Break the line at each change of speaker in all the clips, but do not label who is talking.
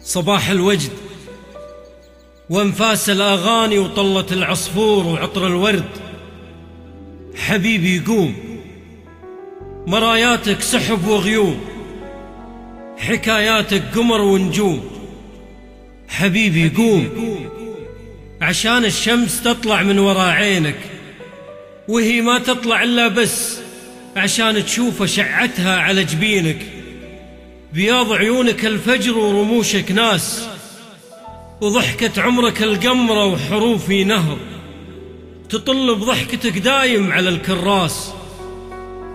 صباح الوجد وانفاس الأغاني وطلة العصفور وعطر الورد. حبيبي قوم، مراياتك سحب وغيوم، حكاياتك قمر ونجوم. حبيبي قوم، عشان الشمس تطلع من ورا عينك، وهي ما تطلع إلا بس عشان تشوف شعتها على جبينك. بياض عيونك الفجر ورموشك ناس، وضحكة عمرك القمرة وحروفي نهر، تطل بضحكتك دايم على الكراس.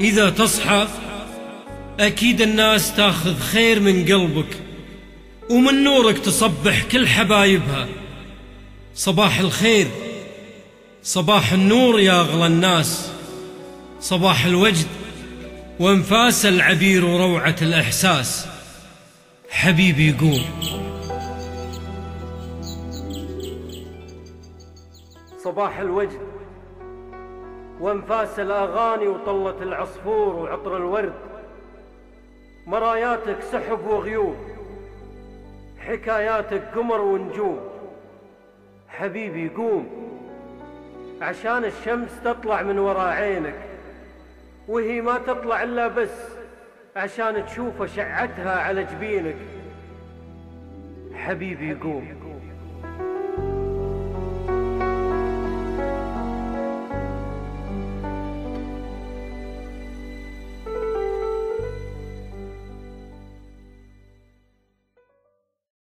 إذا تصحى أكيد الناس تاخذ خير من قلبك، ومن نورك تصبح كل حبايبها. صباح الخير، صباح النور يا أغلى الناس، صباح الوجد وانفاس العبير وروعة الإحساس. حبيبي قوم. صباح الوجد وانفاس الأغاني وطلة العصفور وعطر الورد. مراياتك سحب وغيوم، حكاياتك قمر ونجوم. حبيبي قوم، عشان الشمس تطلع من ورا عينك، وهي ما تطلع إلا بس عشان تشوف شعتها على جبينك. حبيبي قوم.